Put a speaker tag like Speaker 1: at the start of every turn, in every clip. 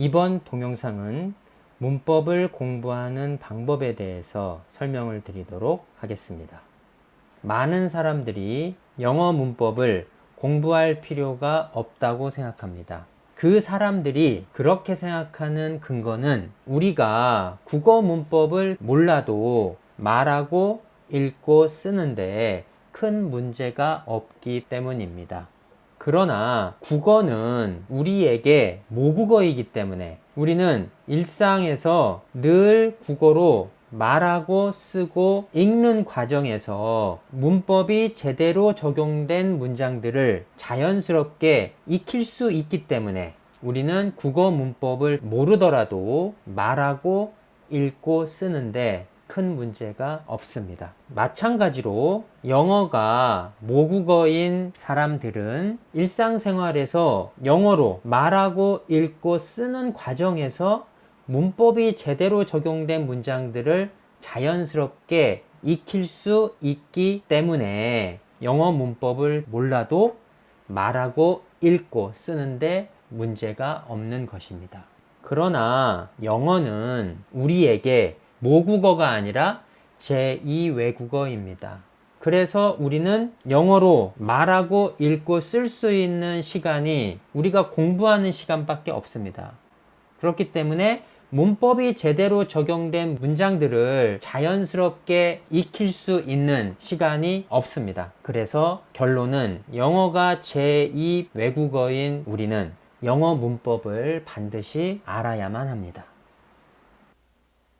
Speaker 1: 이번 동영상은 문법을 공부하는 방법에 대해서 설명을 드리도록 하겠습니다. 많은 사람들이 영어 문법을 공부할 필요가 없다고 생각합니다. 그 사람들이 그렇게 생각하는 근거는 우리가 국어 문법을 몰라도 말하고 읽고 쓰는데 큰 문제가 없기 때문입니다. 그러나 국어는 우리에게 모국어이기 때문에 우리는 일상에서 늘 국어로 말하고 쓰고 읽는 과정에서 문법이 제대로 적용된 문장들을 자연스럽게 익힐 수 있기 때문에 우리는 국어 문법을 모르더라도 말하고 읽고 쓰는데 큰 문제가 없습니다. 마찬가지로 영어가 모국어인 사람들은 일상생활에서 영어로 말하고 읽고 쓰는 과정에서 문법이 제대로 적용된 문장들을 자연스럽게 익힐 수 있기 때문에 영어 문법을 몰라도 말하고 읽고 쓰는데 문제가 없는 것입니다. 그러나 영어는 우리에게 모국어가 아니라 제2 외국어입니다. 그래서 우리는 영어로 말하고 읽고 쓸 수 있는 시간이 우리가 공부하는 시간밖에 없습니다. 그렇기 때문에 문법이 제대로 적용된 문장들을 자연스럽게 익힐 수 있는 시간이 없습니다. 그래서 결론은 영어가 제2 외국어인 우리는 영어 문법을 반드시 알아야만 합니다.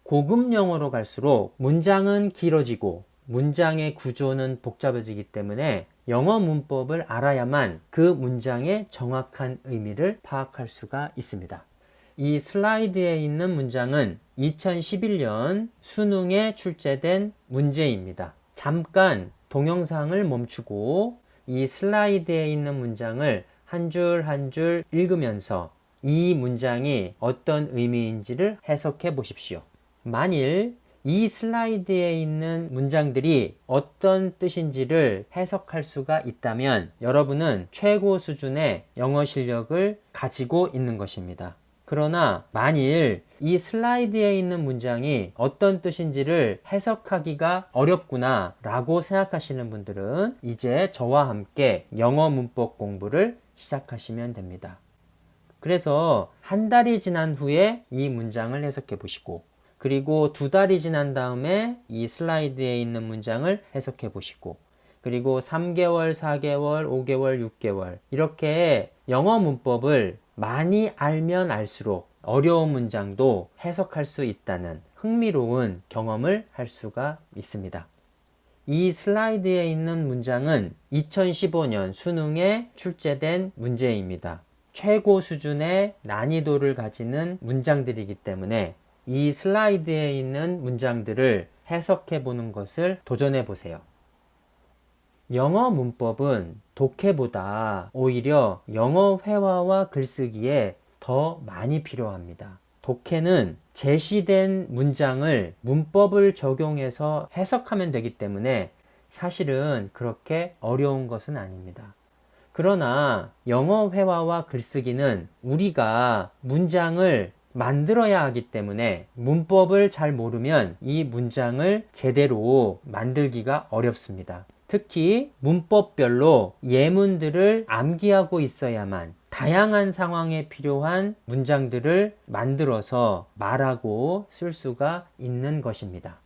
Speaker 1: 고급 영어로 갈수록 문장은 길어지고 문장의 구조는 복잡해지기 때문에 영어 문법을 알아야만 그 문장의 정확한 의미를 파악할 수가 있습니다. 이 슬라이드에 있는 문장은 2011년 수능에 출제된 문제입니다. 잠깐 동영상을 멈추고 이 슬라이드에 있는 문장을 한 줄 한 줄 읽으면서 이 문장이 어떤 의미인지를 해석해 보십시오. 만일 이 슬라이드에 있는 문장들이 어떤 뜻인지를 해석할 수가 있다면 여러분은 최고 수준의 영어 실력을 가지고 있는 것입니다. 그러나 만일 이 슬라이드에 있는 문장이 어떤 뜻인지를 해석하기가 어렵구나 라고 생각하시는 분들은 이제 저와 함께 영어 문법 공부를 시작하시면 됩니다. 그래서 한 달이 지난 후에 이 문장을 해석해 보시고 그리고 2달이 지난 다음에 이 슬라이드에 있는 문장을 해석해 보시고 그리고 3개월, 4개월, 5개월, 6개월 이렇게 영어 문법을 많이 알면 알수록 어려운 문장도 해석할 수 있다는 흥미로운 경험을 할 수가 있습니다. 이 슬라이드에 있는 문장은 2015년 수능에 출제된 문제입니다. 최고 수준의 난이도를 가지는 문장들이기 때문에 이 슬라이드에 있는 문장들을 해석해 보는 것을 도전해 보세요. 영어 문법은 독해보다 오히려 영어 회화와 글쓰기에 더 많이 필요합니다. 독해는 제시된 문장을 문법을 적용해서 해석하면 되기 때문에 사실은 그렇게 어려운 것은 아닙니다. 그러나 영어 회화와 글쓰기는 우리가 문장을 만들어야 하기 때문에 문법을 잘 모르면 이 문장을 제대로 만들기가 어렵습니다. 특히 문법별로 예문들을 암기하고 있어야만 다양한 상황에 필요한 문장들을 만들어서 말하고 쓸 수가 있는 것입니다.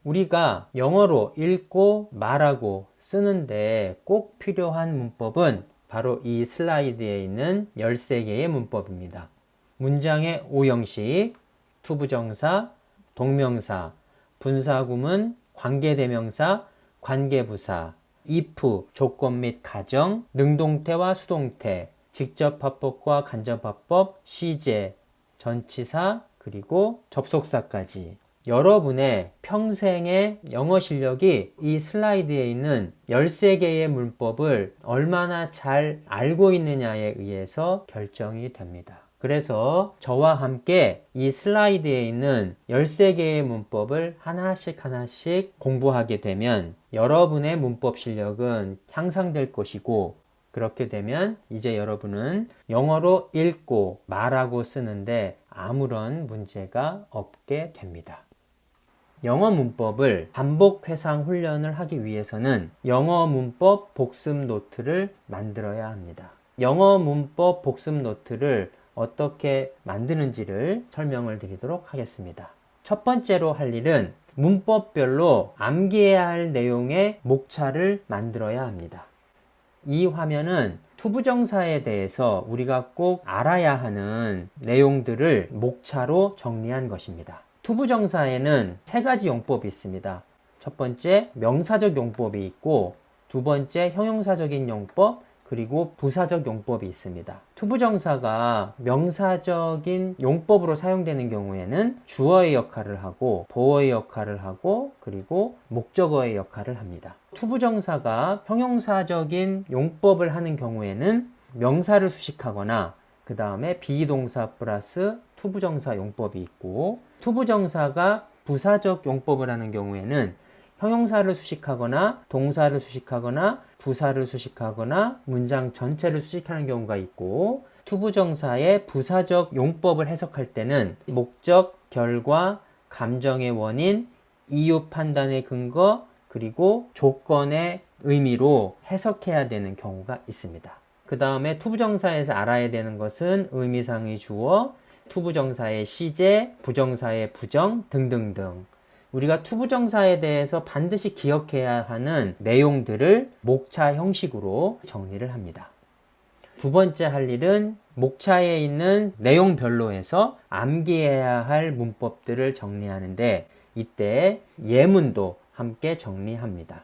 Speaker 1: 우리가 영어로 읽고 말하고 쓰는데 꼭 필요한 문법은 바로 이 슬라이드에 있는 13개의 문법입니다. 문장의 오형식, 투부정사, 동명사, 분사구문, 관계대명사, 관계부사, if, 조건 및 가정, 능동태와 수동태, 직접화법과 간접화법, 시제, 전치사, 그리고 접속사까지 여러분의 평생의 영어 실력이 이 슬라이드에 있는 13개의 문법을 얼마나 잘 알고 있느냐에 의해서 결정이 됩니다. 그래서 저와 함께 이 슬라이드에 있는 13개의 문법을 하나씩 공부하게 되면 여러분의 문법 실력은 향상될 것이고 그렇게 되면 이제 여러분은 영어로 읽고 말하고 쓰는데 아무런 문제가 없게 됩니다. 영어 문법을 반복 회상 훈련을 하기 위해서는 영어 문법 복습 노트를 만들어야 합니다. 영어 문법 복습 노트를 어떻게 만드는지를 설명을 드리도록 하겠습니다. 첫 번째로 할 일은 문법별로 암기해야 할 내용의 목차를 만들어야 합니다. 이 화면은 투부정사에 대해서 우리가 꼭 알아야 하는 내용들을 목차로 정리한 것입니다. 투부정사에는 세 가지 용법이 있습니다. 첫 번째, 명사적 용법이 있고, 두 번째, 형용사적인 용법, 그리고 부사적 용법이 있습니다. 투부정사가 명사적인 용법으로 사용되는 경우에는 주어의 역할을 하고, 보어의 역할을 하고, 그리고 목적어의 역할을 합니다. 투부정사가 형용사적인 용법을 하는 경우에는 명사를 수식하거나 그 다음에 비동사 플러스 투부정사 용법이 있고, 투부정사가 부사적 용법을 하는 경우에는 형용사를 수식하거나 동사를 수식하거나 부사를 수식하거나 문장 전체를 수식하는 경우가 있고, 투부정사의 부사적 용법을 해석할 때는 목적, 결과, 감정의 원인, 이유 판단의 근거, 그리고 조건의 의미로 해석해야 되는 경우가 있습니다. 그 다음에 투부정사에서 알아야 되는 것은 의미상의 주어, 투부정사의 시제, 부정사의 부정 등등등. 우리가 투부정사에 대해서 반드시 기억해야 하는 내용들을 목차 형식으로 정리를 합니다. 두 번째 할 일은 목차에 있는 내용별로 해서 암기해야 할 문법들을 정리하는데, 이때 예문도 함께 정리합니다.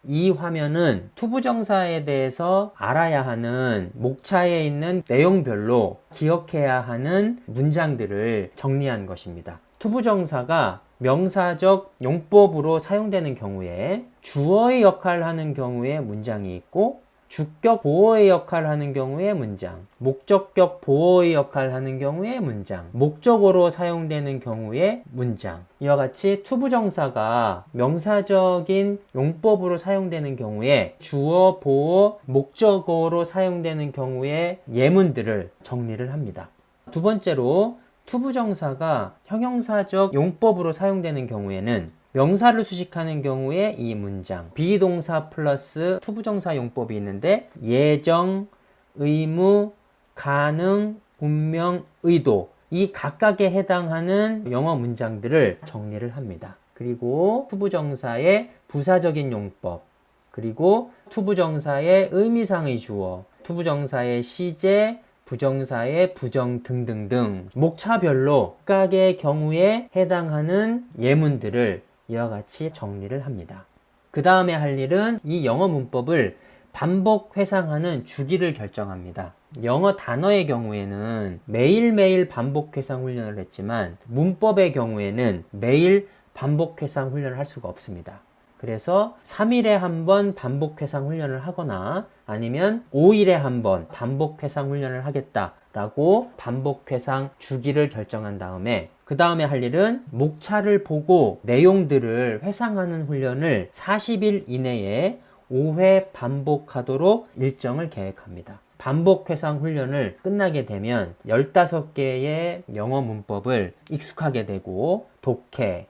Speaker 1: 이 화면은 투부정사에 대해서 알아야 하는 목차에 있는 내용별로 기억해야 하는 문장들을 정리한 것입니다. 투부정사가 명사적 용법으로 사용되는 경우에 주어의 역할을 하는 경우에 문장이 있고, 주격 보어의 역할을 하는 경우에 문장, 목적격 보어의 역할을 하는 경우에 문장, 목적어로 사용되는 경우에 문장. 이와 같이 투부정사가 명사적인 용법으로 사용되는 경우에 주어, 보어, 목적어로 사용되는 경우에 예문들을 정리를 합니다. 두 번째로 투부정사가 형용사적 용법으로 사용되는 경우에는 명사를 수식하는 경우에 이 문장, 비동사 플러스 투부정사 용법이 있는데 예정, 의무, 가능, 운명, 의도, 이 각각에 해당하는 영어 문장들을 정리를 합니다. 그리고 투부정사의 부사적인 용법, 그리고 투부정사의 의미상의 주어, 투부정사의 시제, 부정사의 부정 등등등 목차별로 각각의 경우에 해당하는 예문들을 이와 같이 정리를 합니다. 그 다음에 할 일은 이 영어 문법을 반복 회상하는 주기를 결정합니다. 영어 단어의 경우에는 매일매일 반복 회상 훈련을 했지만 문법의 경우에는 매일 반복 회상 훈련을 할 수가 없습니다. 그래서 3일에 한 번 반복 회상 훈련을 하거나 아니면 5일에 한 번 반복 회상 훈련을 하겠다라고 반복 회상 주기를 결정한 다음에, 그 다음에 할 일은 목차를 보고 내용들을 회상하는 훈련을 40일 이내에 5회 반복하도록 일정을 계획합니다. 반복 회상 훈련을 끝나게 되면 15개의 영어 문법을 익숙하게 되고 독해,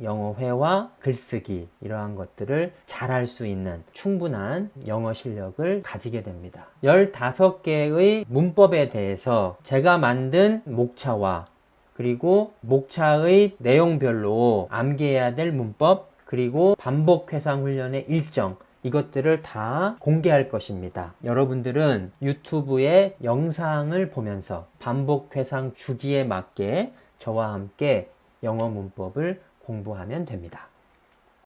Speaker 1: 영어 회화, 글쓰기 이러한 것들을 잘할 수 있는 충분한 영어 실력을 가지게 됩니다. 15개의 문법에 대해서 제가 만든 목차와 그리고 목차의 내용별로 암기해야 될 문법, 그리고 반복 회상 훈련의 일정, 이것들을 다 공개할 것입니다. 여러분들은 유튜브에 영상을 보면서 반복 회상 주기에 맞게 저와 함께 영어 문법을 공부하면 됩니다.